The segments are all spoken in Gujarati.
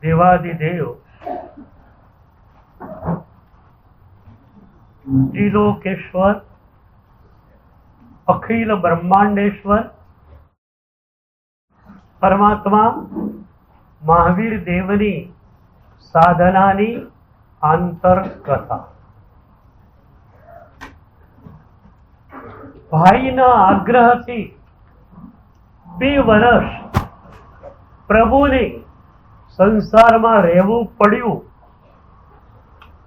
દેવાધિદેવ ત્રિલોકેશ્વર અખિલ બ્રહ્માંડેશ્વર પરમાત્મા મહાવીર દેવની સાધનાની આંતરકથા. ભાઈના આગ્રહથી 2 વર્ષ પ્રભુને સંસારમાં રહેવું પડ્યું.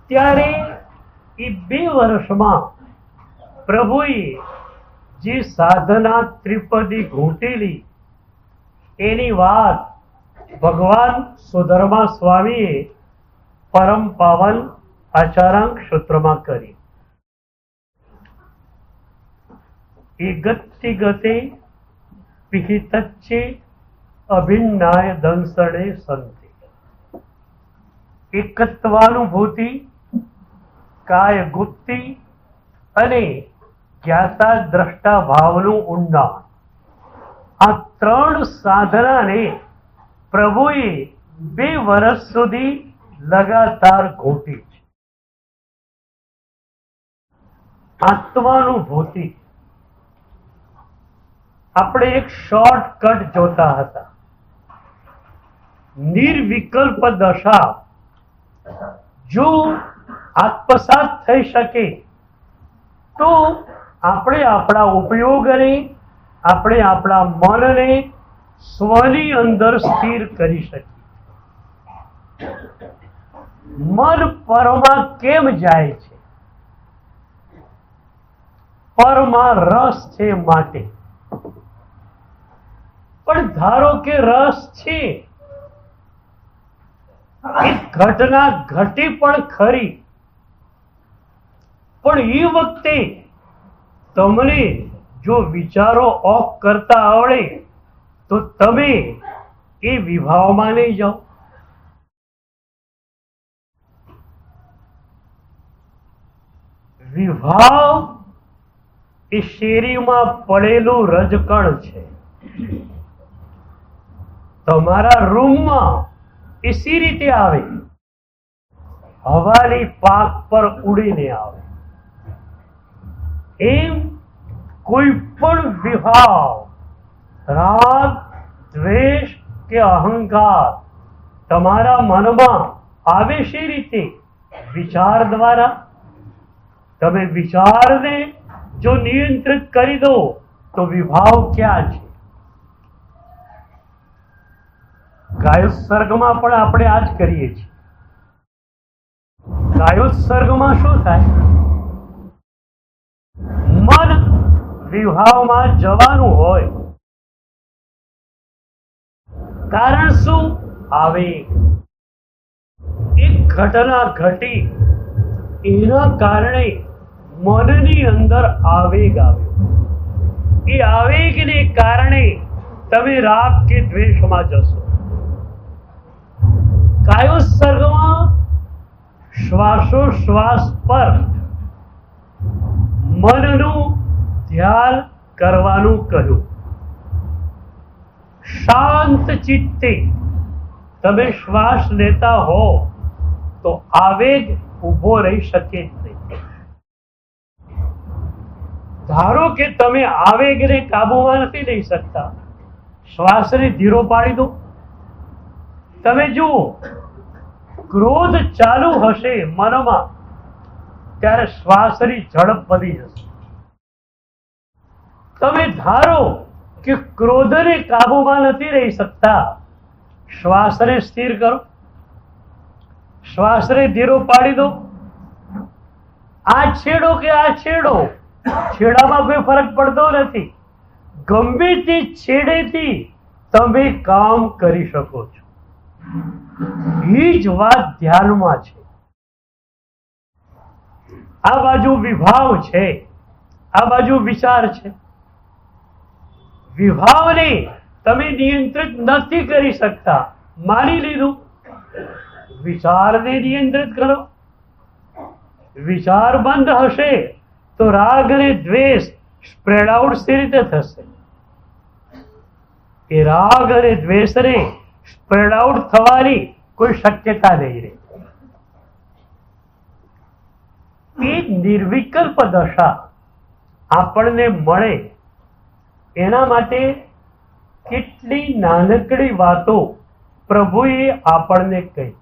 ત્યારે એ 2 વર્ષમાં પ્રભુએ જે સાધના ત્રિપદી ઘૂંટેલી એની વાત ભગવાન સુધર્મા સ્વામીએ પરમ પાવન આચારાંક સૂત્રમાં કરી. એ ગતિ ગતે પિહિતચ્ચે અભિન્નાય દંસણે સંતિ. એકત્વાનુભૂતિ, કાય ગુપ્તિ અને જ્ઞાતા દ્રષ્ટા ભાવનું ઊંડાણ, આ 3 સાધનાને પ્રભુએ 2 વર્ષ સુધી લગાતાર ઘૂંટી છે. આત્માનુભૂતિ આપણે એક શોર્ટકટ જોતા હતા. નિર્વિકલ્પ દશા જો આત્મસાત થઈ શકે તો આપણે આપણા ઉપયોગને, આપણે આપણા મનને સ્વની અંદર સ્થિર કરી શકીએ. મન પરમાં કેમ જાય છે? પરમાં રસ છે માટે. પણ ધારો કે રસ છે, એક ઘટના ઘટી પણ ખરી, પણ એ વખતે તમને જો વિચારો ઓફ કરતા આવડે તો તમે એ વિભાવમાં નહીં જાઓ. વિભાવ એ શેરીમાં પડેલું રજકણ છે. તમારા રૂમમાં એ સી રીતે આવે? હવાની પાક પર ઉડીને આવે. એમ કોઈ પણ વિભાવ, રાગ, દ્વેષ કે અહંકાર તમારા મનમાં આવે શી રીતે? વિચાર દ્વારા. તમે વિચારને જો નિયંત્રિત કરી દો તો વિભાવ ક્યાં છે? ગાયોત્સર્ગમાં પણ આપણે આ જ કરીએ છીએ. ગાયોત્સર્ગમાં શું થાય? મન વિભાવમાં જવાનું હોય. કારણ શું? આવેગ. એક ઘટના ઘટી, એના કારણે મનની અંદર આવેગ આવ્યો. એ આવેગને કારણે તમે રાગ કે દ્વેષમાં જશો. કાયોત્સર્ગમાં શ્વાસોશ્વાસ પર મનનું ધ્યાન કરવાનું કહ્યું. શાંત ચિત્તે તમે શ્વાસ લેતા હો તો આવેગ ઊભો રહી શકે નહીં. ધારો કે તમે આવેગને કાબુમાં નથી લઈ શકતા, શ્વાસને ધીરો પાડી દો. તમે જુઓ, ક્રોધ ચાલુ હશે મનમાં ત્યારે શ્વાસની ઝડપ વધી જશે. તમે ધારો કે ક્રોધને કાબુમાં નથી રહી શકતા, શ્વાસને સ્થિર કરો, શ્વાસને ધીરો પાડી દો. આ છેડો કે આ છેડો, છેડામાં કોઈ ફરક પડતો નથી. ગમે તે છેડેથી તમે કામ કરી શકો છો. એ જ વાત ધ્યાનમાં છે. આ બાજુ વિભાવ છે, આ બાજુ વિચાર છે. વિભાવને તમે નિયંત્રિત નથી કરી શકતા, માની લીધું. વિચારને નિયંત્રિત કરો. વિચાર બંધ હશે તો રાગ અને દ્વેષ સ્પ્રેડ આઉટ સી રીતે થશે? એ રાગ અને દ્વેષને સ્પ્રેડ આઉટ થવાની કોઈ શક્યતા નહીં રહે. એ નિર્વિકલ્પ દશા આપણને મળે એના માટે કેટલી નાનકડી વાતો પ્રભુએ આપણને કહી.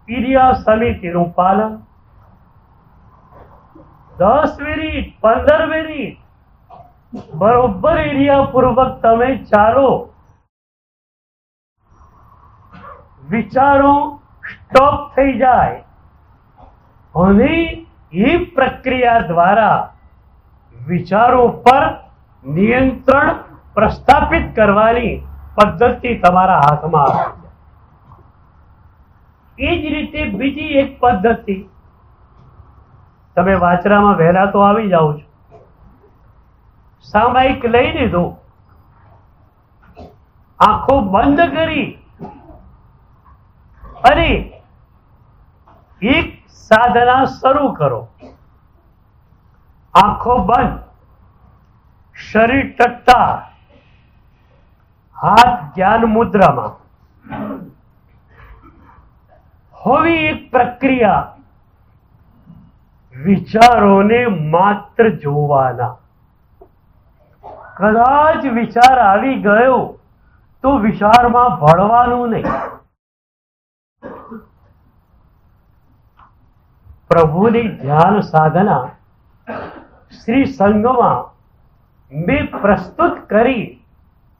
ઇરિયા સમિતિનું પાલન, 10 મિનિટ 15 મિનિટ બરોબર એરિયા પૂર્વક તમે ચાલો. વિચારો સ્ટોપ થઈ જાય અને એ પ્રક્રિયા દ્વારા વિચારો પર નિયંત્રણ પ્રસ્થાપિત કરવાની પદ્ધતિ તમારા હાથમાં આવે છે. એ જ રીતે બીજી એક પદ્ધતિ, તમે વાંચરામાં વહેલા તો આવી જાઓ છો, સામાયિક લઈ લીધો, આંખો બંધ કરી અને એક સાધના શરૂ કરો. આંખો બંધ, શરીર ટટ્ટા, હાથ જ્ઞાન મુદ્રામાં. હવે એક પ્રક્રિયા, વિચારોને માત્ર જોવાના. કદાચ વિચાર આવી ગયો તો વિચારમાં ભળવાનું નહીં. પ્રભુની ધ્યાન સાધના શ્રી સંઘમાં મેં પ્રસ્તુત કરી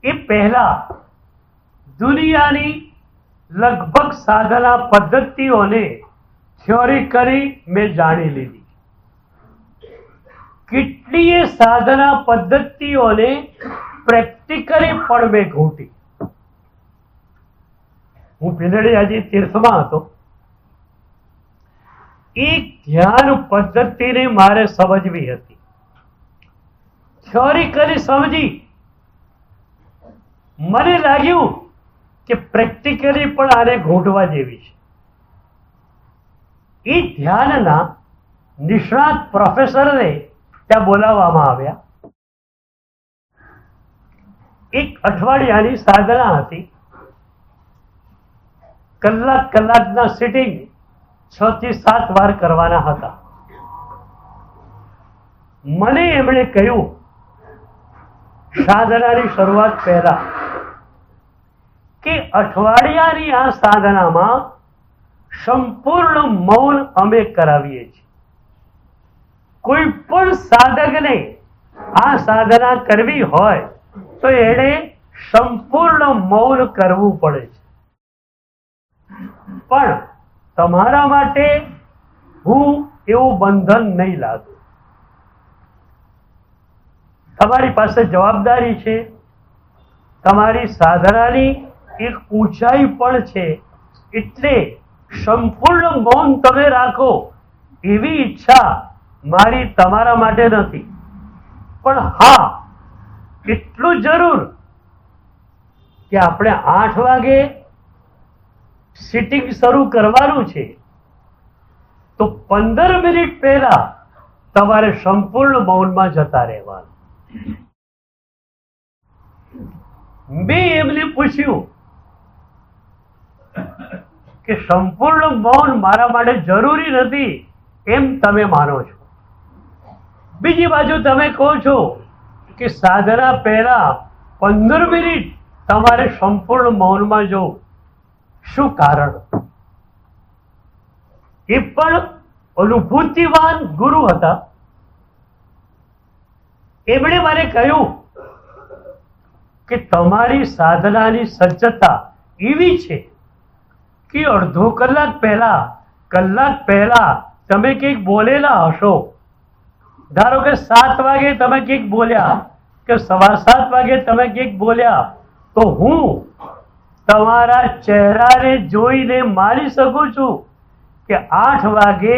એ પહેલા દુનિયાની લગભગ સાધના પદ્ધતિઓને થિયોરિકલી મેં જાણી લીધી. કેટલીય સાધના પદ્ધતિઓને પ્રેક્ટિકલી પણ મેં ઘૂંટી. હું ભીલડી આજે તીર્થમાં હતો. એક ધ્યાન પદ્ધતિને મારે સમજવી હતી. થિયોરિકલી સમજી, મને લાગ્યું કે પ્રેક્ટિકલી પણ આને ઘૂંટવા જેવી છે. એ ધ્યાનના નિષ્ણાત પ્રોફેસરને ત્યાં બોલાવવામાં આવ્યા. એક અઠવાડિયાની સાધના હતી. કલાકના સિટિંગ 6 થી 7 વાર કરવાના હતા. મને એમણે કહ્યું સાધનાની શરૂઆત પહેલા કે અઠવાડિયાની આ સાધનામાં સંપૂર્ણ મૌન અમે કરાવીએ છીએ. કોઈ પણ સાધકને આ સાધના કરવી હોય તો એણે સંપૂર્ણ મૌન કરવું પડે છે. પણ તમારા માટે હું એવું બંધન નહીં લાગુ. તમારી પાસે જવાબદારી છે, તમારી સાધનાની એક ઊંચાઈ પણ છે, એટલે સંપૂર્ણ મૌન તમે રાખો એવી ઈચ્છા મારી તમારા માટે નથી. પણ હા, એટલું જરૂર કે આપણે 8 વાગે સિટિંગ શરૂ કરવાનું છે તો 15 મિનિટ પહેલા તમારે સંપૂર્ણ મૌનમાં જતા રહેવાનું. મેં એમને પૂછ્યું કે સંપૂર્ણ મૌન મારા માટે જરૂરી નથી એમ તમે માનો છો. બીજી બાજુ તમે કહો છો કે સાધના પહેલા 15 મિનિટ તમારે સંપૂર્ણ મૌનમાં જવું. શું કારણ? એ પણ અનુભૂતિવાન ગુરુ હતા. એમણે મને કહ્યું કે તમારી સાધનાની સજ્જતા એવી છે કે અડધો કલાક પહેલા તમે કંઈક બોલેલા હશો. ધારો કે 7 વાગે તમે કંઈક બોલ્યા કે 7:15 વાગે તમે કંઈક બોલ્યા, તો હું તમારા ચહેરાને જોઈને માની શકું છું કે 8 વાગે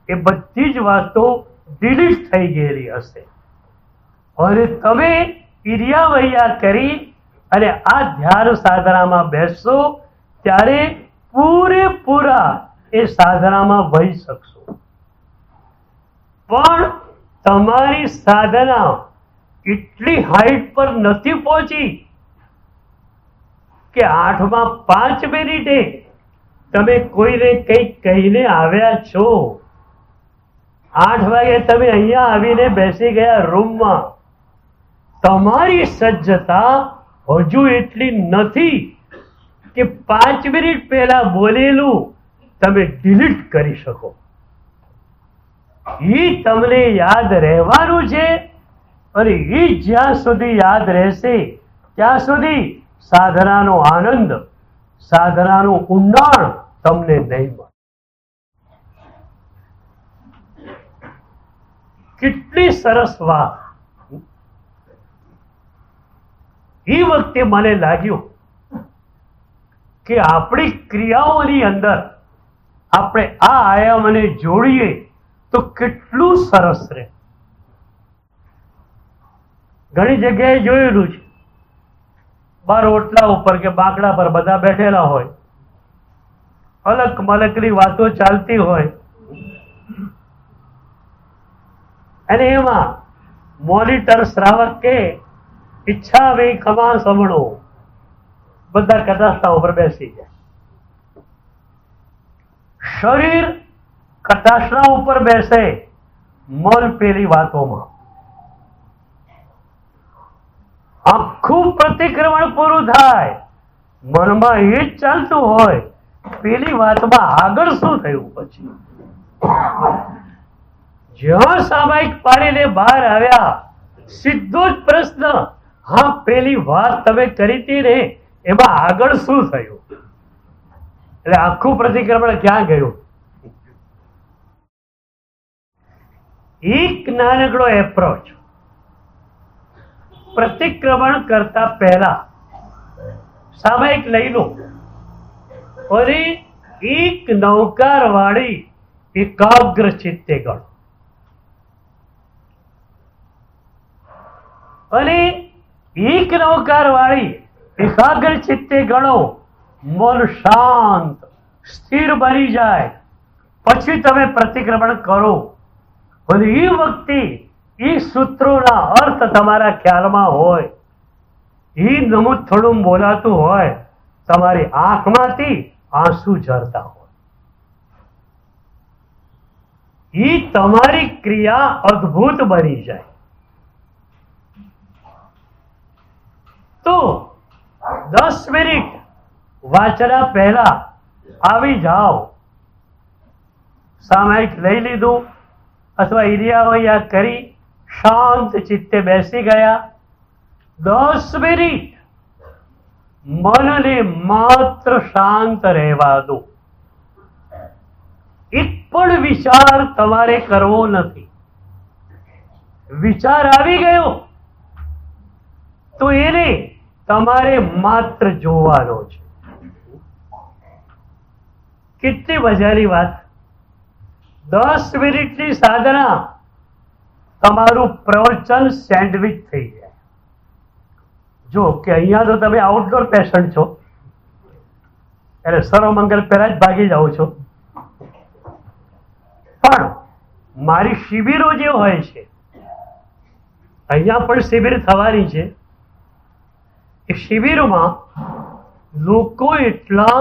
એ બધી જ વાતો ડિલીટ થઈ ગયેલી હશે. અને તમે ઇરિયા કરી અને આ ધ્યાન સાધનામાં બેસશો ત્યારે પૂરેપૂરા એ સાધનામાં વહી શકશો. પણ તમારી સાધના એટલી હાઈટ પર નથી પહોંચી કે 8માં 5 મિનિટે તમે કોઈને કંઈક કહીને આવ્યા છો, 8 વાગે તમે અહીંયા આવીને બેસી ગયા રૂમમાં, તમારી સજ્જતા હજુ એટલી નથી કે 5 મિનિટ પહેલા બોલેલું તમે ડિલીટ કરી શકો. એ તમને યાદ રહેવાનું છે, અને એ જ્યાં સુધી યાદ રહેશે ત્યાં સુધી સાધનાનો આનંદ, સાધનાનું ઊંડાણ તમને નહીં મળે. કેટલી સરસ વાત. એ વખતે મને લાગ્યું કે આપણી ક્રિયાઓની અંદર આપણે આ આયામને જોડીએ તો કેટલું સરસ રહે. ઘણી જગ્યાએ જોયેલું છે, બાર ઓટલા ઉપર કે બાંકડા પર બધા બેઠેલા હોય, અલગ મલકની વાતો ચાલતી હોય, અને એમાં મોનિટર શ્રાવક કે ઈચ્છા વે ખમા સમણો, બધા કટાસના ઉપર બેસી જાય. શરીર કટાસના ઉપર બેસે, મન પેલી વાતોમાં. આખું પ્રતિક્રમણ પૂરું થાય, મનમાં એ જ ચાલતું હોય, પેલી વાતમાં આગળ શું થયું. પછી જ્યાં સામાયિક પાડીને બહાર આવ્યા, સીધો જ પ્રશ્ન, હા પેલી વાત તમે કરી હતી ને એમાં આગળ શું થયું. એટલે આખું પ્રતિક્રમણ ક્યાં ગયું. એક નાનકડો એપ્રોચ, પ્રતિક્રમણ કરતા પહેલા સામાયિક લઈ લો, અને એક નૌકાર વાળી એકાગ્ર ચિત્તે ગણો, અને એક નૌકાર વાળી એકાગ્ર ચિત્તે ગણો, મન શાંત સ્થિર બની જાય, પછી તમે પ્રતિક્રમણ કરો. અને એ વખતે એ સૂત્રોના અર્થ તમારા ખ્યાલમાં હોય, એ નમૂદ થોડું બોલાતું હોય, તમારી આંખમાંથી આંસુ ઝરતા હોય. એ તમારી ક્રિયા અદ્ભુત બની જાય. તો 10 મિનિટ વાંચના પહેલા આવી જાઓ, સામાયિક લઈ લીધું અથવા ઇરિયાવૈયા કરી શાંત ચિત્તે બેસી ગયા. 10 મિનિટ મનને માત્ર શાંત રહેવા દો. એક પણ વિચાર તમારે કરવો નથી. વિચાર આવી ગયો તો એને તમારે માત્ર જોવાનો છે. કેટલી મજાની વાત. 10 મિનિટની સાધના, તમારું પ્રવચન સેન્ડવિચ થઈ જાય. જો કે અહીંયા તો તમે આઉટડોર પેશન્ટ છો, એટલે સર્વમંગલ પહેલા જ ભાગી જાઓ છો, પણ મારી શિબિરો જે હોય છે, અહીંયા પણ શિબિર થવાની છે. એ શિબિરમાં લોકો એટલા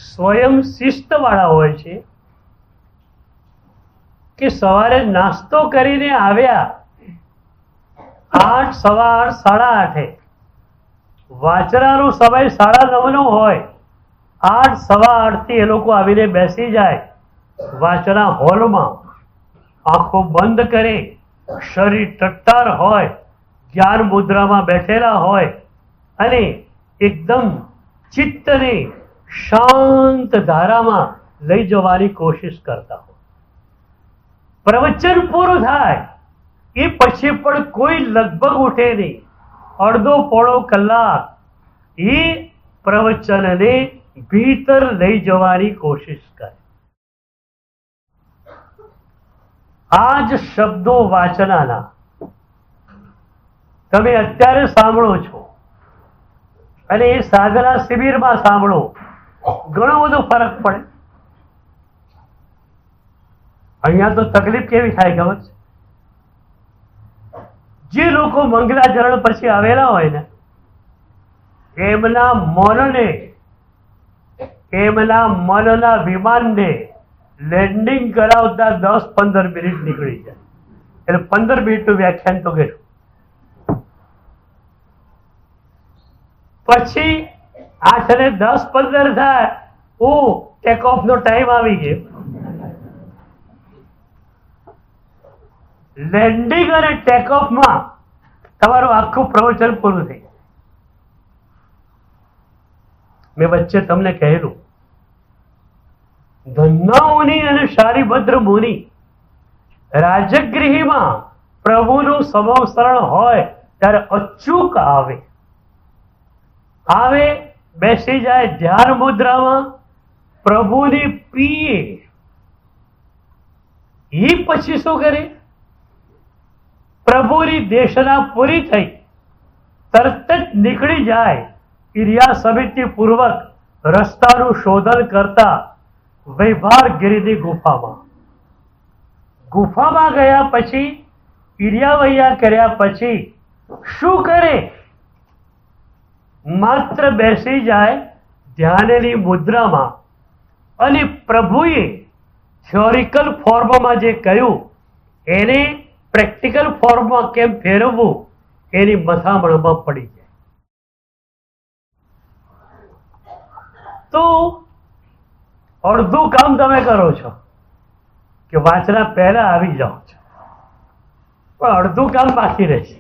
સ્વયં શિસ્તવાળા હોય છે કે સવારે નાસ્તો કરીને આવ્યા 8, સવા 8, સાડા 8, વાંચનાનો સમય 9:30 હોય, 8, સવા 8 થી એ લોકો આવીને બેસી જાય વાંચના હોલમાં, આંખો બંધ કરે, શરીર ટટ્ટાર હોય, જ્ઞાન મુદ્રામાં બેઠેલા હોય, અને એકદમ ચિત્તને શાંત ધારામાં લઈ જવાની કોશિશ કરતા હોય. પ્રવચન પૂરું થાય એ પછી પણ કોઈ લગભગ ઉઠે નહીં. અડધો પોણો કલાક એ પ્રવચનને ભીતર લઈ જવાની કોશિશ કરે. આ જ શબ્દો વાંચનાના તમે અત્યારે સાંભળો છો, અને એ સાધના શિબિરમાં સાંભળો, ઘણો બધો ફરક પડે. અહીંયા તો તકલીફ કેવી થાય ખબર છે? જે લોકો મંગલાચરણ પછી આવેલા હોય ને, એમના મનના વિમાનને લેન્ડિંગ કરાવતા 10-15 મિનિટ નીકળી જાય. એટલે 15 મિનિટનું વ્યાખ્યાન તો ગયું. પછી 8 અને 10-15 થાય, ટેક ઓફ નો ટાઈમ આવી ગયો. લેન્ડિંગ અને ટેક ઓફમાં તમારું આખું પ્રવચન પૂરું થઈ. મેં વચ્ચે તમને કહેલું, ધન્નાઓની અને શારીભદ્ર મુનિ રાજગૃહમાં પ્રભુનું સંવત્સરણ હોય ત્યારે અચૂક આવે, બેસી જાય ધ્યાન મુદ્રામાં, પ્રભુની પ્રિય. એ પછી શું કરે? પ્રભુની દેશના પૂરી થઈ તરત જ નીકળી જાય ઇરિયા સમિતિ પૂર્વક રસ્તાનું શોધન કરતા વૈભારગીરીની ગુફામાં ગયા. પછી ઇરિયાવૈયા કર્યા પછી શું કરે? માત્ર બેસી જાય ધ્યાનની મુદ્રામાં અને પ્રભુએ થિયોરિકલ ફોર્મમાં જે કહ્યું એને પ્રેક્ટિકલ ફોર્મમાં કેમ ફેરવવું એની મથામણમાં પડી જાય. તો અડધું કામ તમે કરો છો કે વાંચના પહેલા આવી જાઓ છો, પણ અડધું કામ બાકી રહેશે.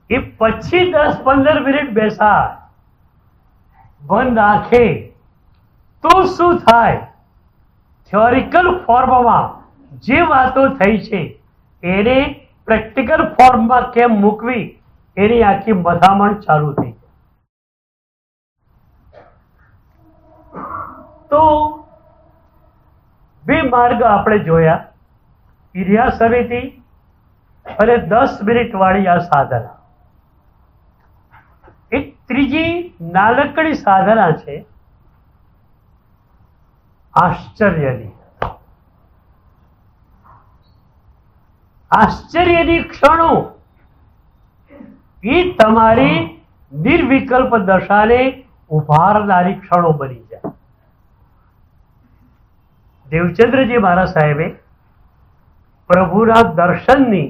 એ પછી 10-15 મિનિટ બેસાય બંધ આંખે તો શું થાય? થિયોરિકલ ફોર્મમાં જે વાતો થઈ છે એને પ્રેક્ટિકલ ફોર્મમાં કેમ મૂકવી એની આખી મથામણ ચાલુ થઈ. તો બે માર્ગ આપણે જોયા, ઇરિયા સમિતિ અને 10 મિનિટ વાળી આ સાધના. એક ત્રીજી નાનકડી સાધના છે આશ્ચર્યની. આશ્ચર્યની ક્ષણો એ તમારી નિર્વિકલ્પ દશાને ઉભારનારી ક્ષણો બની જાય. દેવચંદ્રજી મહારાજ સાહેબે પ્રભુના દર્શનની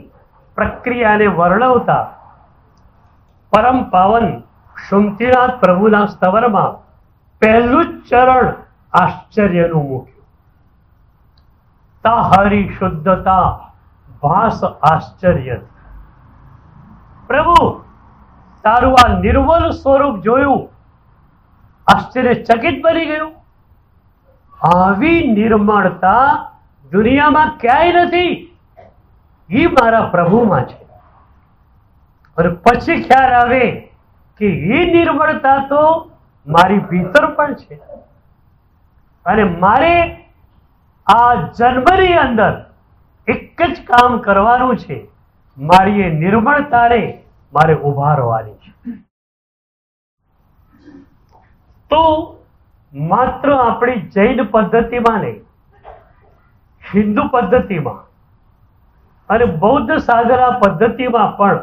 પ્રક્રિયાને વર્ણવતા પરમ પાવન સુમતીનાથ પ્રભુના સ્તવરમાં પહેલું જ ચરણ આશ્ચર્યનું મૂક્યું. તાહરી શુદ્ધતા ભાસ આશ્ચર્ય. પ્રભુ તારું આ નિર્મલ સ્વરૂપ જોયું, આશ્ચર્યચકિત બની ગયું. આવી નિર્મળતા દુનિયામાં ક્યાંય નથી, એ મારા પ્રભુમાં છે. અને પછી ખ્યાલ આવે કે એ નિર્મળતા તો મારી ભીતર પણ છે અને મારે આ જન્મની અંદર એક જ કામ કરવાનું છે, મારી એ નિર્મળતાને મારે ઉભારવાની છે. તો માત્ર આપણી જૈન પદ્ધતિમાં નહીં, હિન્દુ પદ્ધતિમાં અને બૌદ્ધ સાધના પદ્ધતિમાં પણ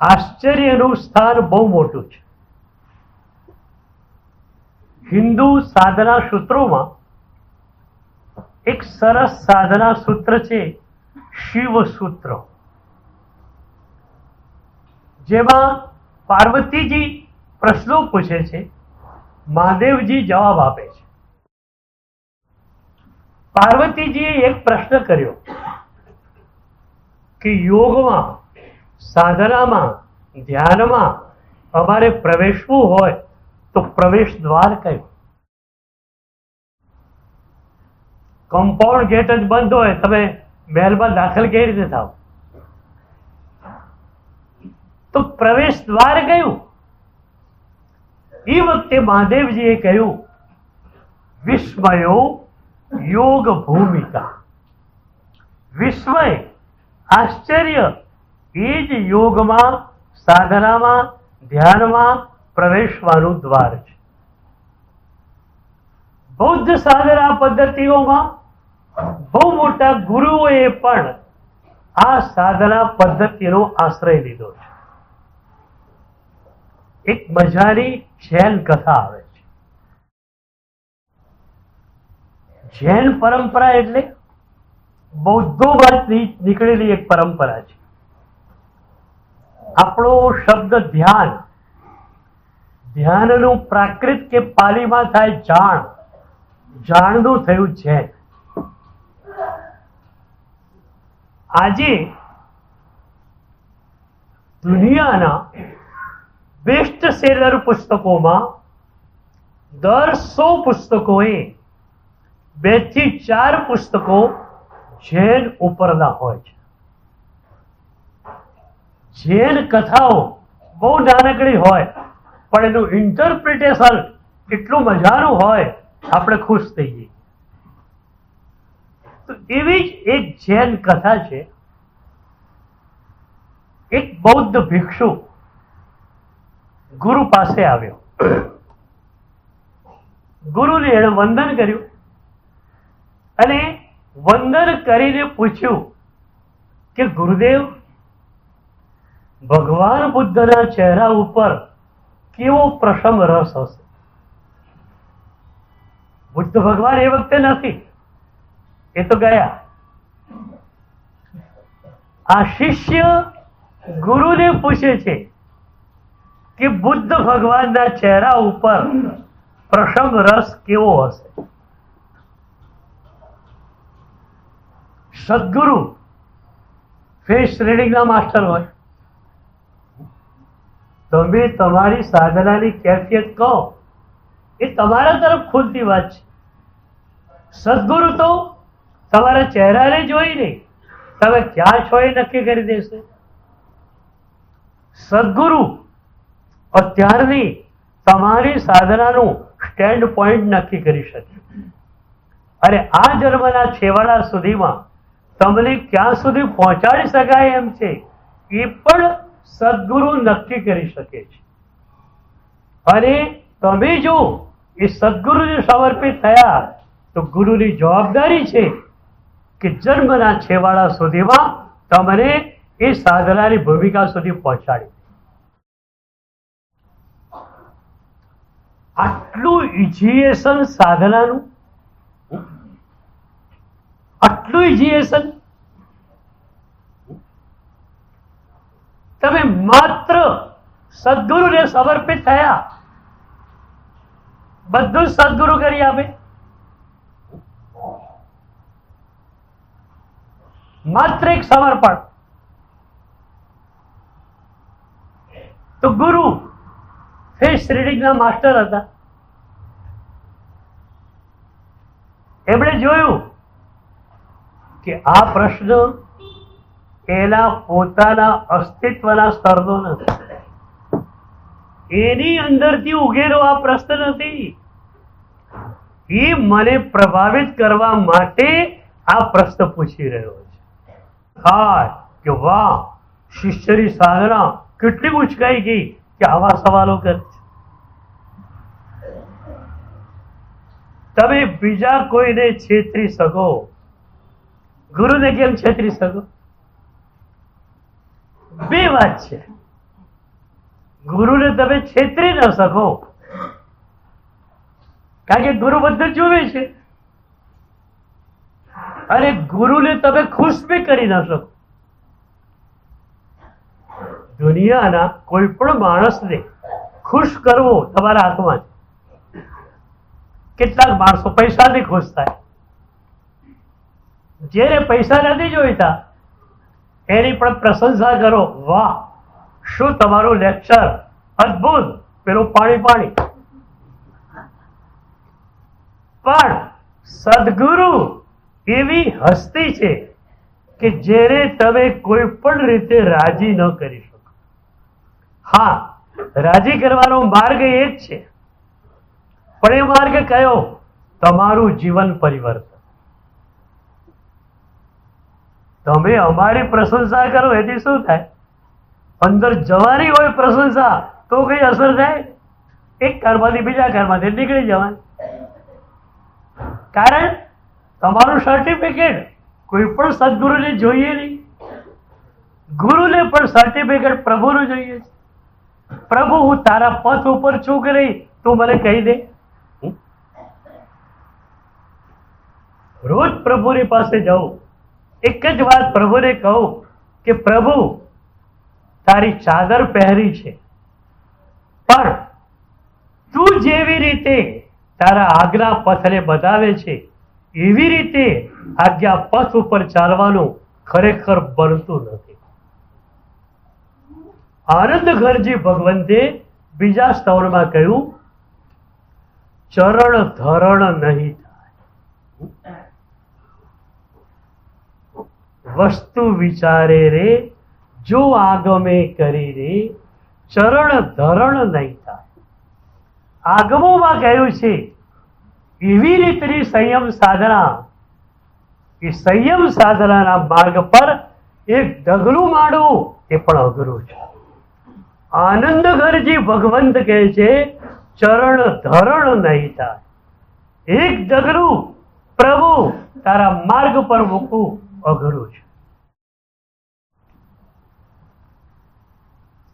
આશ્ચર્યનું સ્થાન બહુ મોટું છે. હિન્દુ સાધના સૂત્રોમાં એક સરસ સાધના સૂત્ર છે શિવ સૂત્ર, જેમાં પાર્વતીજી પ્રશ્નો પૂછે છે, મહાદેવજી જવાબ આપે છે. પાર્વતીજીએ એક પ્રશ્ન કર્યો કે યોગમાં, સાધનામાં, ધ્યાનમાં અમારે પ્રવેશવું હોય તો પ્રવેશ દ્વાર કયું? કમ્પાઉન્ડ ગેટ જ બંધ હોય, તમે મહેલમાં દાખલ કેવી રીતે થાવ? તો પ્રવેશ દ્વાર કયું? એ વખતે મહાદેવજીએ કહ્યું, વિસ્મયો યોગ ભૂમિકા. વિસ્મય, આશ્ચર્ય એ જ યોગમાં, સાધનામાં, ધ્યાનમાં પ્રવેશવાનું દ્વાર છે. બૌદ્ધ સાધના પદ્ધતિઓમાં બહુ મોટા ગુરુઓએ પણ આ સાધના પદ્ધતિનો આશ્રય લીધો છે. એક મજાની જૈન કથા આવે છે. જૈન પરંપરા એટલે બૌદ્ધોમાંથી નીકળેલી એક પરંપરા છે. આપણો શબ્દ ધ્યાન, ધ્યાનનું પ્રાકૃત કે પાલીમાં થાય જાણ, જાણનું થયું જૈન. આજે દુનિયાના બેસ્ટ સેલર પુસ્તકોમાં દર 100 પુસ્તકોએ 2 થી 4 પુસ્તકો જૈન ઉપરના હોય છે. જૈન કથાઓ બહુ નાનકડી હોય પણ એનું ઇન્ટરપ્રિટેશન એટલું મજાનું હોય આપણે ખુશ થઈ જઈએ. તો એવી જ એક જૈન કથા છે. એક બૌદ્ધ ભિક્ષુ ગુરુ પાસે આવ્યો. ગુરુને એણે વંદન કર્યું અને વંદન કરીને પૂછ્યું કે ગુરુદેવ, ભગવાન બુદ્ધના ચહેરા ઉપર કેવો પ્રસન્ન રસ હશે? બુદ્ધ ભગવાન એ વખતે નથી, એ તો ગયા. આ શિષ્ય ગુરુને પૂછે છે કે બુદ્ધ ભગવાનના ચહેરા ઉપર પ્રસન્ન રસ કેવો હશે? સદગુરુ ફેસ રીડિંગના માસ્ટર હોય. તમે તમારી સાધનાની કેફિયત કહો, એ તમારા તરફ ખુલતી વાત છે. સદગુરુ તો તમારા ચહેરાને જોઈને તમે ક્યાં છો એ નક્કી કરી દેશે. સદગુરુ અત્યારની તમારી સાધનાનું સ્ટેન્ડ પોઈન્ટ નક્કી કરી શકે અને આ જન્મના છેવાડા સુધીમાં તમને ક્યાં સુધી પહોંચાડી શકાય એમ છે એ પણ સદગુરુ નક્કી કરી શકે છે. અને તમે જો એ સદગુરુને સમર્પિત થયા તો ગુરુની જવાબદારી છે કે જન્મના છેવાડા સુધીમાં તમને એ સાધનાની ભૂમિકા સુધી પહોંચાડી. આટલું ઇઝિએશન સાધનાનું, આટલું ઇઝિએશન તમે માત્ર સદગુરુને સમર્પિત થયા, બધું સદગુરુ કરી આપે. માત્ર એક સમર્પણ. તો ગુરુ ફેસ રીડિંગના માસ્ટર હતા. એમણે જોયું કે આ પ્રશ્ન એના પોતાના અસ્તિત્વના સ્તરનો નથી, એની અંદરથી ઉગેલો આ પ્રશ્ન નથી. એ મને પ્રભાવિત કરવા માટે આ પ્રશ્ન પૂછી રહ્યો છે. હા કે વાહ, શિષ્યની સાધના કેટલી ઉચકાઈ ગઈ કે આવા સવાલો કરે છે. તમે બીજા કોઈને છેતરી શકો, ગુરુને કેમ છેતરી શકો? બે વાત છે. ગુરુને તમે છેતરી ન શકો કારણ કે ગુરુ બધું જુએ છે, અને ગુરુને તમે ખુશ બી કરી ન શકો. દુનિયાના કોઈ પણ માણસને ખુશ કરવો તમારા હાથમાં છે. કેટલાક માણસો પૈસાથી ખુશ થાય, જેને પૈસા નથી જોઈતા એની પણ પ્રશંસા કરો. વાહ, શું તમારું લેક્ચર અદ્ભુત, પેલું પાણી પાણી. પણ સદગુરુ એવી હસ્તી છે કે જેને તમે કોઈ પણ રીતે રાજી ન કરી શકો. હા, રાજી કરવાનો માર્ગ એ જ છે, પણ એ માર્ગ કયો? તમારું જીવન પરિવર્તન. તમે અમારી પ્રશંસા કરો એથી શું થાય? અંદર જવાની હોય પ્રશંસા તો કઈ અસર થાય? એક કારમાંથી બીજા કારમાંથી નીકળી જવાનું. કારણ તમારું સર્ટિફિકેટ કોઈ પણ સદગુરુને જોઈએ નહીં, ગુરુને પણ સર્ટિફિકેટ પ્રભુનું જોઈએ છે. પ્રભુ હું તારા પથ ઉપર છું કે નહીં તું મને કહી દે. રોજ પ્રભુની પાસે જાઉં, એક જ વાત પ્રભુને કહું કે પ્રભુ તારી ચાદર પહેરી છે, પણ તું જેવી રીતે તારા આજ્ઞા પથને બતાવે છે એવી રીતે આજ્ઞા પથ ઉપર ચાલવાનું ખરેખર બનતું નથી. આનંદ ઘરજી ભગવંતે બીજા સ્તવનમાં કહ્યું, ચરણ ધરણ નહીં થાય, વસ્તુ વિચારે રે જો આગમે કરી રે, ચરણ ધરણ નહીં થાય. આગમોમાં કહ્યું છે એવી રીતની સંયમ સાધના, એ સંયમ સાધનાના માર્ગ પર એક ડગલું માંડવું એ પણ અઘરું છે. આનંદ ઘરજી ભગવંત કહે છે ચરણ ધરણ નહીં થાય, એક ડગલું પ્રભુ તારા માર્ગ પર મૂકવું અઘરું છે.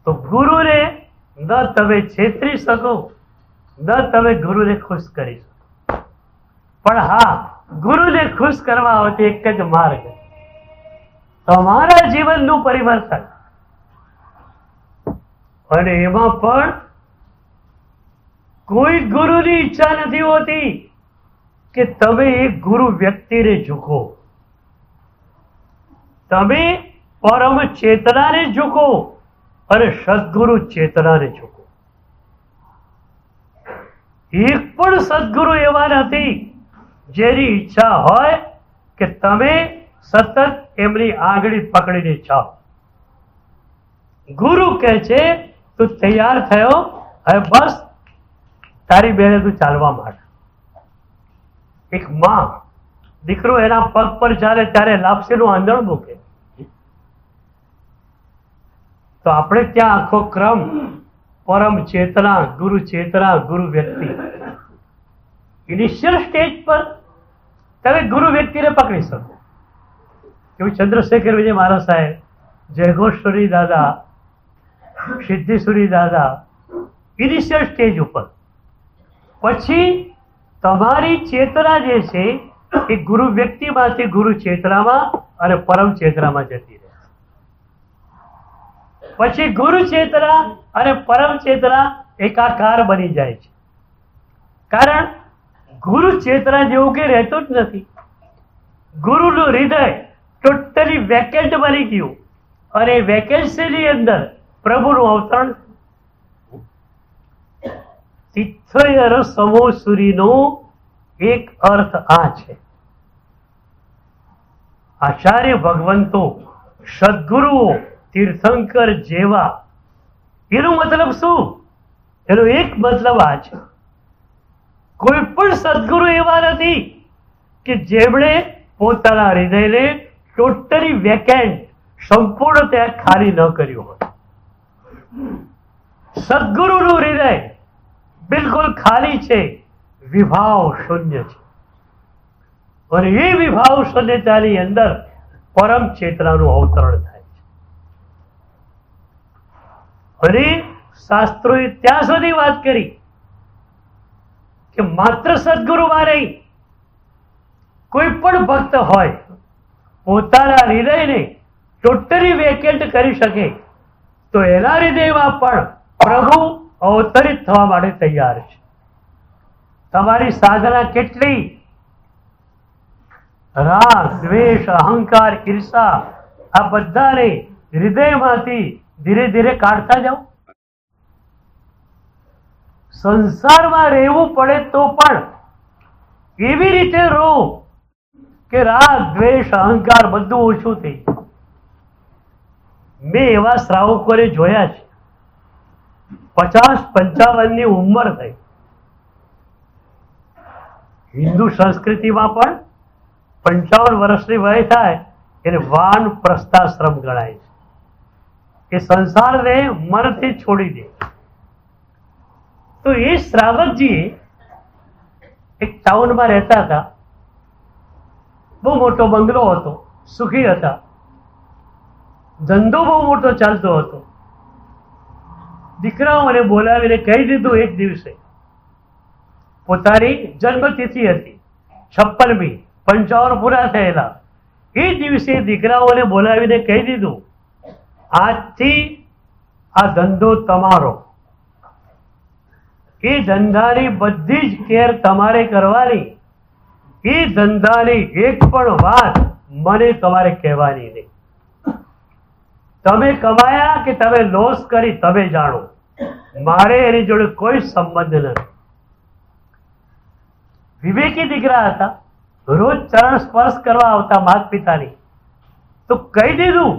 તો ગુરુને ન તમે છેતરી શકો, ન તમે ગુરુને ખુશ કરી શકો, પણ હા ગુરુને ખુશ કરવા આવતો એક જ માર્ગ, તમારા જીવનનું પરિવર્તન. અને એમાં પણ કોઈ ગુરુની ઈચ્છા નથી હોતી કે તમે એક ગુરુ વ્યક્તિને ઝૂકો, તમે પરમ ચેતનાને ઝૂકો અને સદગુરુ ચેતનાને ઝૂકો. એક પણ સદગુરુ એવા નથી જેની ઈચ્છા હોય કે તમે સતત એમની આંગળી પકડીને જાઓ. ગુરુ કહે છે તું તૈયાર થયો, હવે બસ તારી બેને તું ચાલવા માંડ. એક માં દીકરો એના પગ પર ચાલે ત્યારે લાપસીનું આંધણ મૂકે, તો આપણે ત્યાં આખો ક્રમ પરમ ચેતના, ગુરુ ચેતના, ગુરુ વ્યક્તિ. ઇનિશિયલ સ્ટેજ પર તમે ગુરુ વ્યક્તિને પકડી શકો. એવું ચંદ્રશેખર વિજય મહારાજ સાહેબ, જયઘોષરી દાદા, સિદ્ધેશ્વરી દાદા, ઇનિશિયલ સ્ટેજ ઉપર. પછી તમારી ચેતના જે છે એ ગુરુ વ્યક્તિમાંથી ગુરુ ચેતનામાં અને પરમ ચેતનામાં જતી રહે. પછી ગુરુ ચેતના અને પરમ ચેતના એકાકાર બની જાય છે. કારણ ગુરુ ચેતના જેવું કે રહેતું જ નથી. ગુરુનું હૃદય ટોટલી વેકેન્ટ બની ગયું અને વેકેન્સીની અંદર પ્રભુનું અવતરણ. તિથયર સમો સૂરીનો એક અર્થ આ છે. આચાર્ય ભગવંતો, સદગુરુઓ, તીર્થંકર જેવા, એનો મતલબ શું? એનો એક મતલબ આ છે, કોઈ પણ સદગુરુ એવા નથી કે જેમણે પોતાના હૃદયને ટોટલી વેકેન્ટ, સંપૂર્ણ ત્યાં ખાલી ન કર્યું હોય. સદગુરુનું હૃદય બિલકુલ ખાલી છે, વિભાવ શૂન્ય છે. અને એ વિભાવ શૂન્યતાની અંદર પરમ ચેતનાનું અવતરણ થાય છે. અને શાસ્ત્રોએ ત્યાં સુધી વાત કરી કે માત્ર સદગુરુમાં નહીં, કોઈ પણ ભક્ત હોય પોતાના હૃદયને ટોટલી વેકેન્ટ કરી શકે તો એના હૃદયમાં પણ પ્રભુ અવતરિત થવા માટે તૈયાર છે. તમારી સાધના કેટલી? રાગ, દ્વેષ, અહંકાર, ઈર્ષા, આ બધાને હૃદયમાંથી ધીરે ધીરે કાઢતા જાઓ. સંસારમાં રહેવું પડે તો પણ એવી રીતે રહો કે રાગ, દ્વેષ, અહંકાર બધું ઓછું થઈ. મેં એવા શ્રાવકોને જોયા છે, 50-55 ની ઉંમર થઈ. હિન્દુ સંસ્કૃતિમાં પણ 55 વર્ષની વય થાય એને વાન પ્રસ્થાશ્રમ ગણાય છે. એ સંસારને મનથી છોડી દે. તો એ શ્રાવકજી એક ટાઉનમાં રહેતા હતા, બહુ મોટો બંગલો હતો, સુખી હતા, ધંધો બહુ મોટો ચાલતો હતો. દીકરાઓને બોલાવીને કહી દીધું. એક દિવસે પોતાની જન્મતિથિ હતી 56મી, 55 પૂરા થયેલા. એ દિવસે દીકરાઓને બોલાવીને કહી દીધું, આજથી આ ધંધો તમારો. એ ધંધાની બધી જ કેર તમારે કરવાની. એ ધંધાની એક પણ વાત મને તમારે કહેવાની નહીં. તમે કમાયા કે તમે લોસ કરી તમે જાણો, મારે એની જોડે કોઈ સંબંધ નથી. વિવેકી દીકરા હતા, રોજ ચરણ સ્પર્શ કરવા આવતા માતા પિતાની. તો કહી દીધું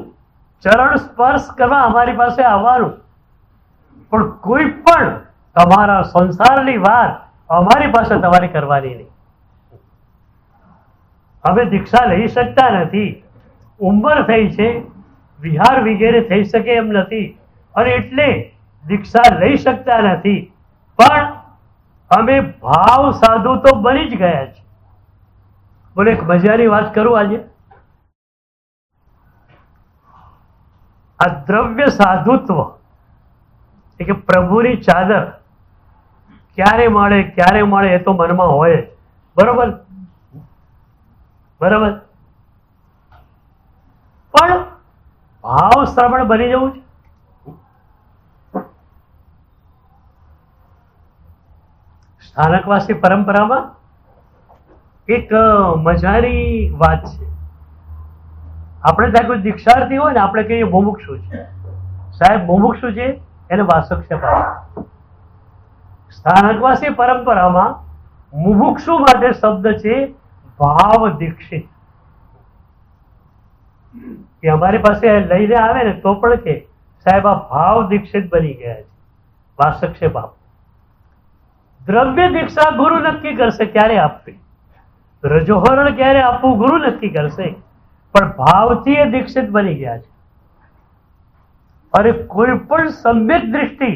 ચરણ સ્પર્શ કરવા અમારી પાસે આવવાનું, પણ કોઈ પણ તમારા સંસારની વાત અમારી પાસે તમારે કરવાની નહીં. અમે દીક્ષા લઈ શકતા નથી, ઉંમર થઈ છે, વિહાર વગેરે થઈ શકે એમ નથી, અને એટલે દીક્ષા લઈ શકતા નથી. પણ અમે ભાવ સાધુ તો બની જ ગયા છે. બોલે એક મજાની વાત કરું આજે. આ દ્રવ્ય સાધુત્વ કે પ્રભુની ચાદર ક્યારે મળે એ તો મનમાં હોય. બરોબર બરાબર. પણ ભાવ શ્રવણ બની જવું છે. સ્થાનકવાસી પરંપરામાં એક મજાની વાત છે. આપણે ત્યાં કોઈ દીક્ષાર્થી હોય ને, આપણે કહીએ મુમુક્ષુ છે. સાહેબ મુમુક્ષુ છે, એને વાસક્ષેપ આપે. સ્થાનકવાસી પરંપરામાં મુમુક્ષુ માટે શબ્દ છે ભાવ દીક્ષિત. કે અમારી પાસે લઈને આવે ને તો પણ કે સાહેબ આ ભાવ દીક્ષિત બની ગયા છે, વાસક્ષેપ આપ. દ્રવ્ય દીક્ષા ગુરુ નક્કી કરશે ક્યારે આપવી, રજોહરણ ક્યારે આપવું ગુરુ નક્કી કરશે, પણ ભાવથી એ દીક્ષિત બની ગયા છે. અને કોઈ પણ સમ્યક દ્રષ્ટિ,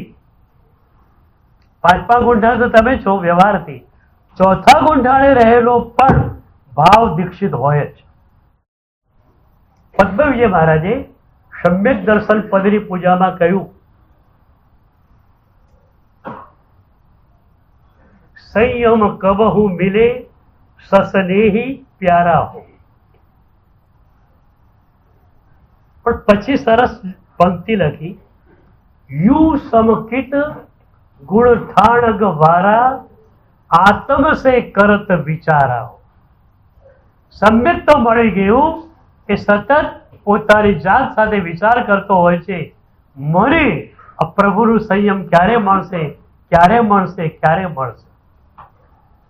5મા ગુંઠા તો તમે છો વ્યવહારથી, 4થા ગુંઠાણે રહેલો પણ ભાવ દીક્ષિત હોય જ. પદ્મવિજય મહારાજે સમ્યક દર્શન પદની પૂજામાં કહ્યું, સંયમ કબહુ મિલે સસનેહી પ્યારા હો. પણ પછી સરસ પંક્તિ લખી, યુ સમકિત ગુણ ઠાણગ વારા આત્મ સે કરત વિચારા હો. સમ્યક તો મળી ગયું કે સતત પોતાની જાત સાથે વિચાર કરતો હોય છે, મને આ પ્રભુનું સંયમ ક્યારે મળશે, ક્યારે મળશે, ક્યારે મળશે.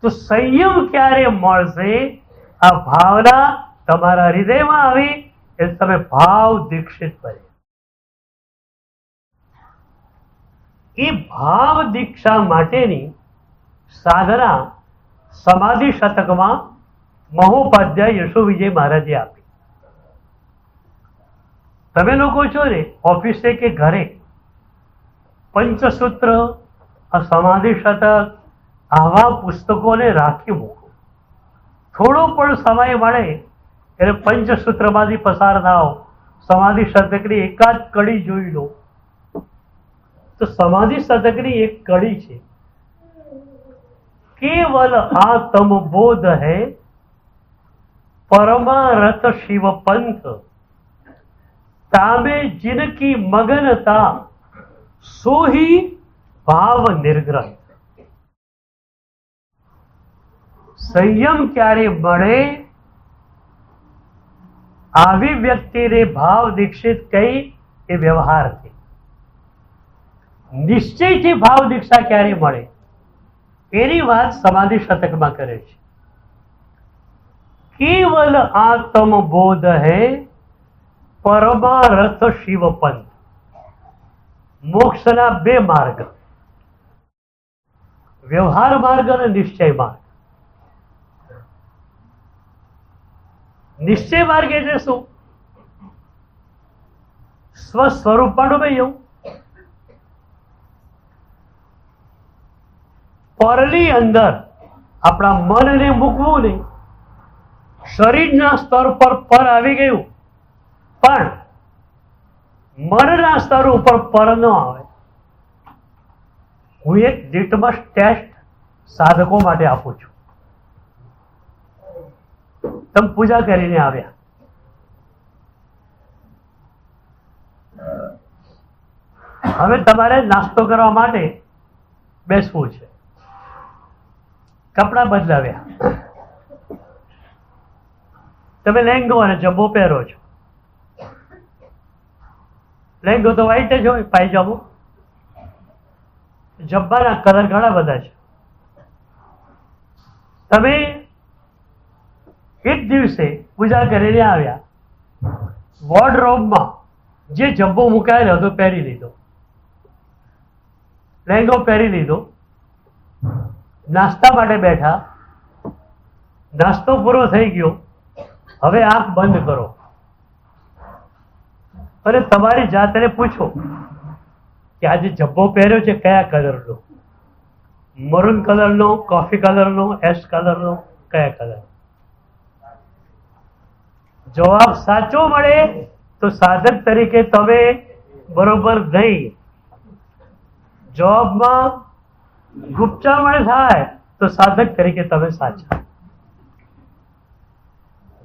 તો સંયમ ક્યારે મળશે, આ ભાવના તમારા હૃદયમાં આવી એટલે તમે ભાવ દીક્ષિત બને. એ ભાવ દીક્ષા માટેની સાધના સમાધિ શતકમાં મહોપાધ્યાય યશો વિજય મહારાજે આપી. તમે લોકો છો ને ઓફિસે કે ઘરે પંચસૂત્ર, સમાધિ શતક આવા પુસ્તકોને રાખી મૂકો. થોડો પણ સમય મળે એટલે પંચસૂત્રમાંથી પસાર થાઓ, સમાધિ શતકની એકાદ કડી જોઈ લો. તો સમાધિ શતકની એક કડી છે, केवल आत्म बोध है परमारथ शिव पंथ तामे जिनकी मगनता सो ही भाव निर्ग्रह. संयम क्यारे મળે આવી વ્યક્તિને ભાવ દીક્ષિત કઈ એ વ્યવહારથી. નિશ્ચયથી ભાવ દીક્ષા ક્યારે મળે એની વાત સમાધિ શતકમાં કરે છે. કેવલ આત્મ બોધ હૈ પરમારથ શિવ પંથ. મોક્ષના બે માર્ગ, વ્યવહાર માર્ગ અને નિશ્ચય માર્ગ. નિશ્ચય માર્ગ એટલે શું? સ્વસ્વરૂપમાં ડૂબી જવું, પરલી અંદર આપણા મનને મૂકવું નહીં. શરીરના સ્તર પર પર આવી ગયું પણ મનના સ્તર ઉપર પર ન આવે. હું એક લિટમસ ટેસ્ટ સાધકો માટે આપું છું. તમે પૂજા કરીને આવ્યા, હવે તમારે નાસ્તો કરવા માટે બેસવું છે. કપડા બદલાવ્યા, તમે લેંગો અને જબ્બો પહેરો છો. લેંગો તો વ્હાઈટ જ હોય, પાયજામો. જબ્બાના કલર ઘણા બધા છે. તમે એક દિવસે પૂજા કરીને આવ્યા, વોર્ડરોબમાં જે જબ્બો મુકાયેલો હતો પહેરી લીધો, લેંગો પહેરી લીધો, નાસ્તા માટે બેઠા, નાસ્તો પૂરો થઈ ગયો, હવે આંખ બંધ કરો અને તમારી જાતને પૂછો કે આજે જબ્બો પહેર્યો છે કયા કલરનો? મરૂન કલરનો, કોફી કલરનો, એશ કલરનો, કયા કલર? જવાબ સાચો મળે તો સાધક તરીકે તમે બરોબર નહીં. જવાબમાં ગુપ્ચામણ થાય તો સાધક તરીકે તમે સાચા.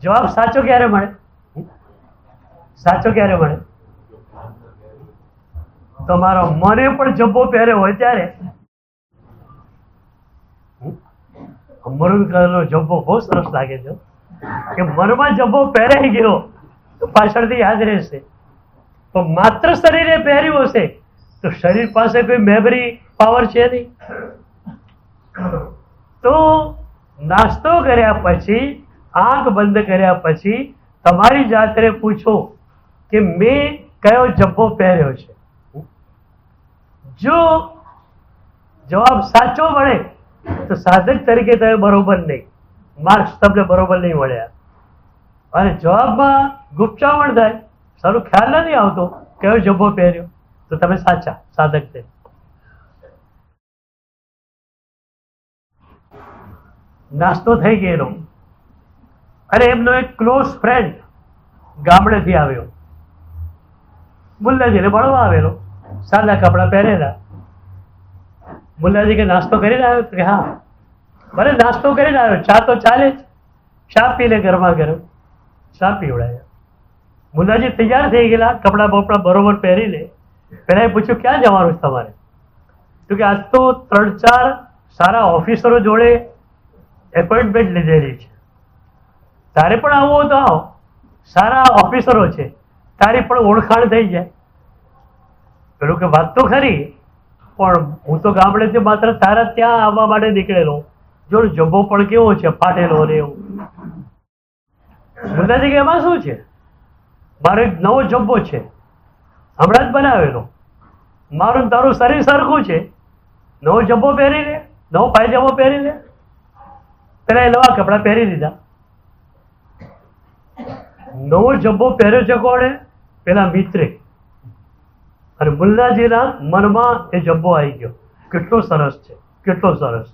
જવાબ સાચો ક્યારે મળે? સાચો ક્યારે મળે? તમારો મને પણ જબ્બો પહેર્યો હોય ત્યારે. મરૂન કલરનો જબ્બો બહુ સરસ લાગે છે કે મનમાં જબ્બો પહેરાઈ ગયો તો પાછળથી યાદ રહેશે. પણ માત્ર શરીરે પહેર્યું હશે તો શરીર પાસે કોઈ મેમરી પાવર છે નહીં. તો નાસ્તો કર્યા પછી, આંખ બંધ કર્યા પછી તમારી જાતને પૂછો કે મેં કયો જબ્બો પહેર્યો છે. જો જવાબ સાચો મળે તો સાધક તરીકે તમે બરોબર નહીં, માર્ક્સ તમને બરોબર નહીં મળ્યા. અને જવાબમાં ગુપ્ચામણ થાય, સારું ખ્યાલ નથી આવતો કયો જબ્બો પહેર્યો, તો તમે સાચા સાધક છે. નાસ્તો થઈ ગયેલો અને એમનો એક ક્લોઝ ફ્રેન્ડ ગામડેથી આવ્યો, મુલ્લાજીને મળવા આવેલો, સાદા કપડા પહેરેલા. મુલ્લાજી કે નાસ્તો કરીને આવ્યો? કે હા. ભલે નાસ્તો કરીને આવ્યો, ચા તો ચાલે જ, ચા પી લે, ગરમા ગરમ ચા પીવડાયા. મુલ્લાજી તૈયાર થઈ ગયેલા, કપડા બપડા બરોબર પહેરી લે. પેલા પૂછ્યું ક્યાં જવાનું છે તમારે? તો કે આજ તો 3-4 સારા ઓફિસરો જોડે એપોઇન્ટમેન્ટ લીધેલી છે, તારે પણ આવવું તો આવો, સારા ઓફિસરો છે, તારી પણ ઓળખાણ થઈ જાય. પેલું કે વાત તો ખરી, પણ હું તો ગામડેથી માત્ર તારા ત્યાં આવવા માટે નીકળેલો, જો જબ્બો પણ કેવો છે, ફાટેલો ને એવું. મુદ્દાજી કે એમાં શું છે, મારો એક નવો જબ્બો છે, હમણાં જ બનાવેલો, મારું તારું શરીર સરખું છે, નવો જબ્બો પહેરી લે, નવો પાયજામો પહેરી લે. પેલા એ નવા કપડા પહેરી લીધા. નવો જબ્બો પહેર્યો છે કોણે? પેલા મિત્રે. અને મુલ્લાજીના મનમાં એ જબ્બો આવી ગયો, કેટલો સરસ છે, કેટલો સરસ.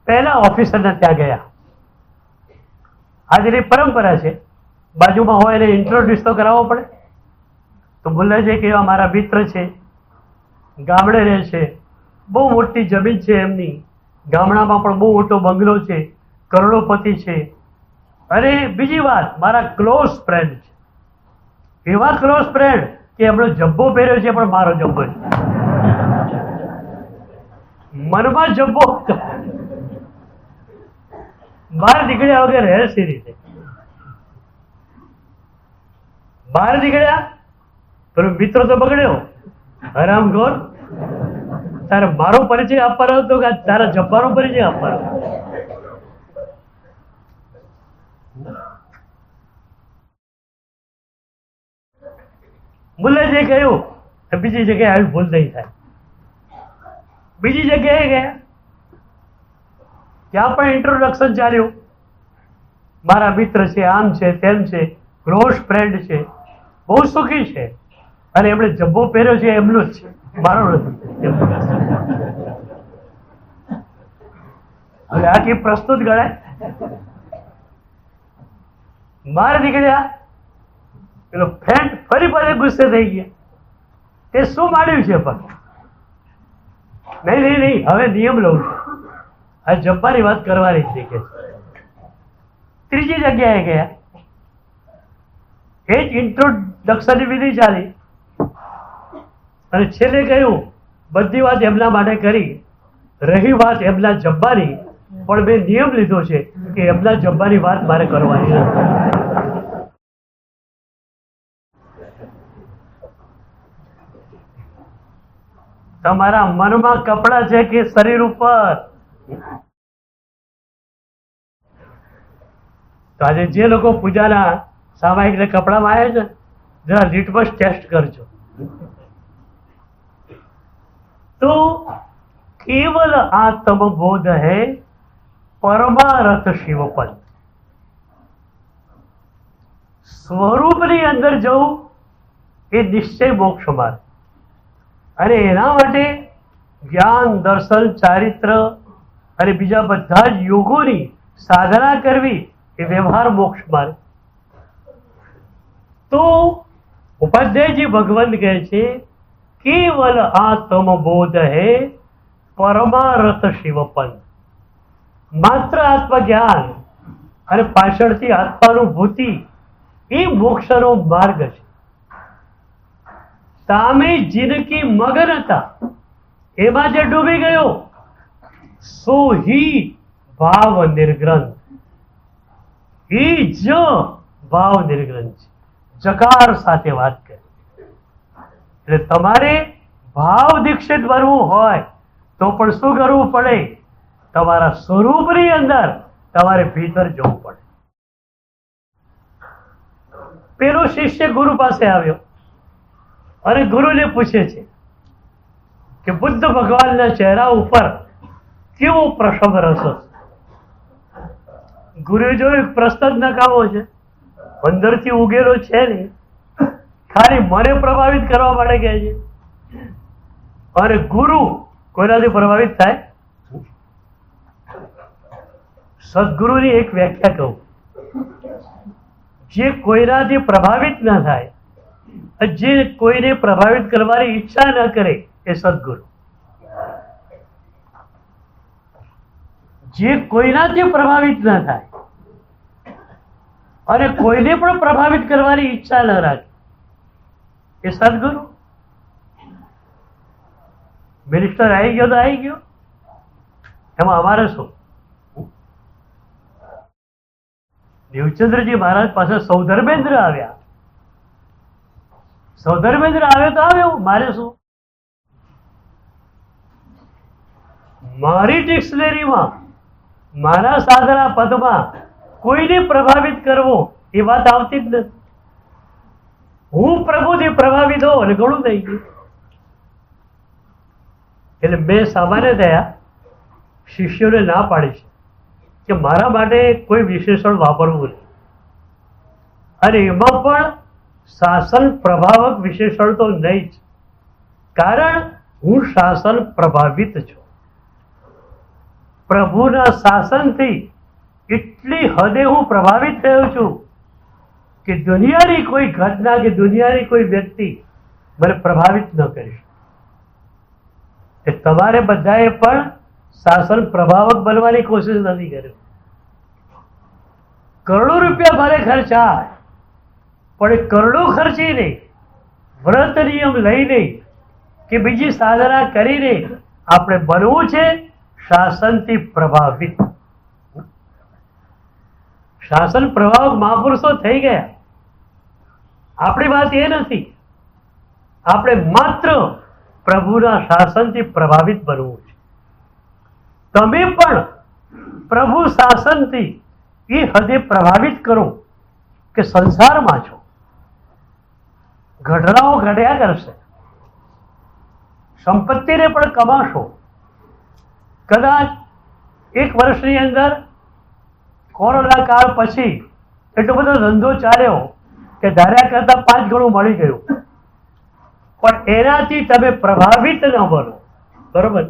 પહેલા ઓફિસરના ત્યાં ગયા. આજની પરંપરા છે, બાજુમાં હોય એને ઇન્ટ્રોડ્યુસ તો કરાવવો પડે. તો મુલ્લાજી કહેવા મારા મિત્ર છે, ગામડે રહે છે, બહુ મોટી જમીન છે એમની, ગામડામાં પણ બહુ મોટો બંગલો છે, કરોડોપતિ છે, અને બીજી વાત મારા ક્લોઝ ફ્રેન્ડ છે. એવા ક્લોઝ ફ્રેન્ડ કે એમનો જબ્બો પહેર્યો છે પણ મારો જબ્બો છે. મનમાં જબ્બો બહાર નીકળ્યા વગર રહે સી રીતે? બહાર નીકળ્યા પેલો મિત્ર તો બગડ્યો, હરામખોર. તારે મારો પરિચય આપવાનો હતો કે તારા જબ્બાનો પરિચય આપવાનો? મુલ્લાજીએ કહ્યું બીજી જગ્યાએ આવી ભૂલ નહીં થાય. બીજી જગ્યાએ ગયા, ત્યાં પણ ઇન્ટ્રોડક્શન ચાલ્યું, મારા મિત્ર છે, આમ છે, તેમ છે, ક્લોઝ ફ્રેન્ડ છે, બહુ સુખી છે, અને એમણે જબ્બો પહેર્યો છે એમનો જ છે, મારો નથી. હવે આખી પ્રસ્તુત ગણાય. બહાર નીકળ્યા, પેલો ફ્રેન્ડ ફરી પાછા ગુસ્સે થઈ ગયા, તે શું માંડ્યું છે? પણ નહીં નહીં નહીં, હવે નિયમ લઉં છું. આ જમવાની વાત કરવાની છે કે ત્રીજી જગ્યાએ ગયા, એ જ ઇન્ટ્રોડક્શનની વિધિ ચાલી અને છેલ્લે કહ્યું બધી વાત એમના માટે કરી, રહી વાત એમના જમવાની, પણ મેં નિયમ લીધો છે કે એમના જમવાની વાત મારે કરવાની નથી. તમારા મનમાં કપડા છે કે શરીર ઉપર? તો આજે જે લોકો પૂજાના સામાયિક કપડામાં આવ્યા છે, જરા લિટમસ ટેસ્ટ કરજો. तो केवल आत्मबोध है परमारथ शिवपद. સ્વરૂપની અંદર જવું એ નિશ્ચય મોક્ષ માર્ગ, અને એના માટે જ્ઞાન, દર્શન, ચારિત્ર અને બીજા બધા જ યોગોની સાધના કરવી એ વ્યવહાર મોક્ષ માર્ગ. તો ઉપાધ્યાયજી ભગવાન કહે છે केवल आत्मबोध है परमारथ शिवपद. मात्र आत्मज्ञान અને પાછળથી આત્માનુભૂતિ એ મોક્ષનો માર્ગ છે. તામે જિનકી મગનતા, એમાં જે ડૂબી ગયો સો હી ભાવ નિર્ગ્રંથ. એ જ ભાવ નિર્ગ્રંથ છે. જકાર સાથે વાત કરી. એટલે તમારે ભાવ દીક્ષિત બનવું હોય તો પણ શું કરવું પડે? તમારા સ્વરૂપની અંદર તમારે ભીતર જવું પડે. પેલો શિષ્ય ગુરુ પાસે આવ્યો અને ગુરુને પૂછે છે કે બુદ્ધ ભગવાનના ચહેરા ઉપર કેવો પ્રસન્ન રસ છે. ગુરુએ જોયું પ્રશ્ન જ નકામો છે, અંદરથી ઉગેલો છે નહીં, ખાલી મને પ્રભાવિત કરવા માટે કહે છે. અને ગુરુ કોઈનાથી પ્રભાવિત થાય? સદગુરુની એક વ્યાખ્યા કહું, જે કોઈનાથી પ્રભાવિત ન થાય, જે કોઈને પ્રભાવિત કરવાની ઈચ્છા ન કરે એ સદગુરુ. જે કોઈનાથી પ્રભાવિત ન થાય અને કોઈને પણ પ્રભાવિત કરવાની ઈચ્છા ન રાખે એ સદગુરુ. મિનિસ્ટર આવી ગયો તો આવી ગયો, એમાં અમારે શું? દેવચંદ્રજી મહારાજ પાસે સૌધર્મેન્દ્ર આવ્યા, સૌધર્મેન્દ્ર આવ્યો તો આવ્યો, મારે શું? મારી ડિક્શનરીમાં, મારા સાધના પદમાં કોઈને પ્રભાવિત કરવો એ વાત આવતી જ નથી. હું પ્રભુથી પ્રભાવિત હોઉં અને ઘણું થઈ ગયું. એટલે મેં સામાન્ય થયા શિષ્યોને ના પાડી છે કે મારા માટે કોઈ વિશેષણ વાપરવું નહીં, અને એમાં પણ શાસન પ્રભાવક વિશેષણ તો નહીં જ, કારણ હું શાસન પ્રભાવિત છું. પ્રભુના શાસનથી એટલી હદે હું પ્રભાવિત થયો છું કે દુનિયાની કોઈ ઘટના કે દુનિયાની કોઈ વ્યક્તિ મને પ્રભાવિત ન કરી શકે. તમારે બધાએ પણ શાસન પ્રભાવક બનવાની કોશિશ નથી કરી. કરોડો રૂપિયા ભલે ખર્ચાય, પણ એ કરોડો ખર્ચીને, વ્રત નિયમ લઈને કે બીજી સાધના કરીને આપણે બનવું છે શાસનથી પ્રભાવિત. શાસન પ્રભાવક મહાપુરુષો થઈ ગયા. આપણી વાત એ નથી, આપણે માત્ર પ્રભુના શાસનથી પ્રભાવિત બનવું છે. તમે પણ પ્રભુ શાસનથી એ હદે પ્રભાવિત કરો કે સંસારમાં છો, ઘટનાઓ ઘટ્યા કરશે, સંપત્તિને પણ કમાશો. કદાચ એક વર્ષની અંદર કોરોના કાળ પછી એટલો બધો ધંધો ચાલ્યો કે ધાર્યા કરતા 5 ગણું મળી ગયું, પણ એનાથી તમે પ્રભાવિત ન બનો. બરોબર?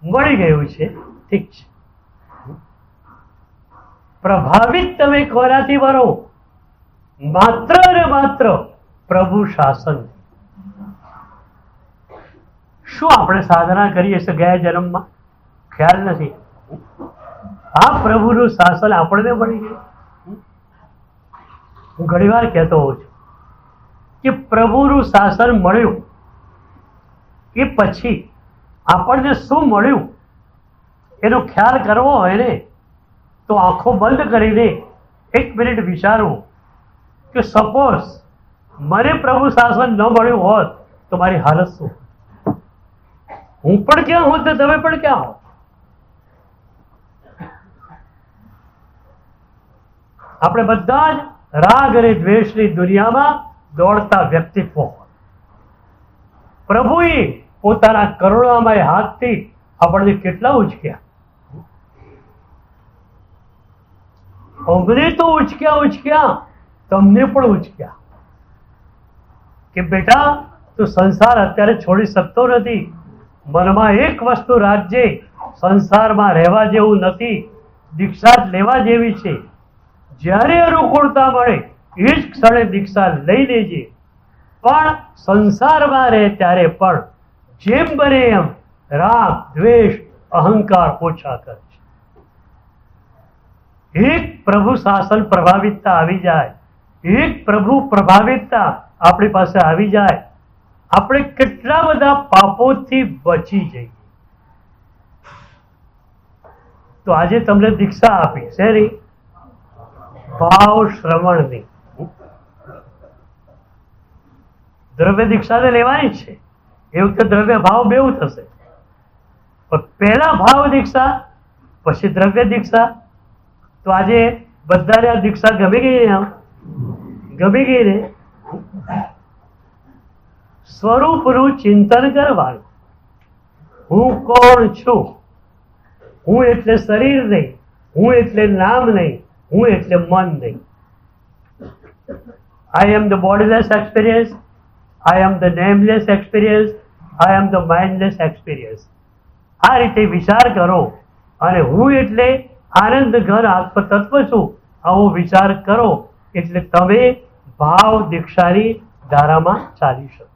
મળી ગયું છે, ઠીક છે. પ્રભાવિત તમે કોનાથી બનો? માત્ર ને માત્ર પ્રભુ શાસન. શું આપણે સાધના કરીએ છીએ ગયા જન્મમાં? ખ્યાલ નથી. આ પ્રભુનું શાસન આપણને મળી ગયું. હું ઘણીવાર કહેતો હોઉં છું કે પ્રભુનું શાસન મળ્યું એ પછી આપણને શું મળ્યું એનો ખ્યાલ કરવો હોય ને તો આંખો બંધ કરીને 1 મિનિટ વિચારવું કે સપોઝ મને પ્રભુ શાસન ન મળ્યું હોત તો મારી હાલત શું? હું પણ ક્યાં હોત ને તમે પણ ક્યાં હોત? આપણે બધા જ રાગ અને દ્વેષની દુનિયામાં દોડતા વ્યક્તિત્વો. પ્રભુએ પોતાના કરુણામય હાથથી આપણને કેટલા ઉચક્યા. અમને તો ઉચક્યા, તમને પણ ઉચક્યા કે બેટા તું સંસાર અત્યારે છોડી શકતો નથી. મનમાં એક વસ્તુ રાખજે, સંસારમાં રહેવા જેવું નથી, દીક્ષા લેવા જેવી છે. જ્યારે અનુકૂળતા મળે એ જ ક્ષણે દીક્ષા લઈ લેજે. પણ સંસારમાં રહે ત્યારે પણ જેમ બને એમ રાગ દ્વેષ અહંકાર ઓછા કરજે. એક પ્રભુ શાસન પ્રભાવિતતા આવી જાય, એક પ્રભુ પ્રભાવિતતા આપણી પાસે આવી જાય, આપણે કેટલા બધા પાપોથી બચી જઈએ. તો આજે તમને દીક્ષા આપી શેની? ભાવ શ્રવણની. દ્રવ્ય દીક્ષા લેવાની છે એ વખતે દ્રવ્ય ભાવ બેવું થશે, પણ પહેલા ભાવ દીક્ષા પછી દ્રવ્ય દીક્ષા. તો આજે બધાને આ દીક્ષા ગમી ગઈ ને? ગમી ગઈ ને? સ્વરૂપનું ચિંતન કરવાનું. હું કોણ છું? હું એટલે શરીર નહીં, હું એટલે નામ નહીં, હું એટલે મન નહીં. I am the bodiless experience, I am the nameless experience, I am the mindless experience. આ રીતે વિચાર કરો અને હું એટલે આનંદ ઘન આત્મ તત્વ છું આવો વિચાર કરો એટલે તમે ભાવ દીક્ષાની ધારામાં ચાલી શકો.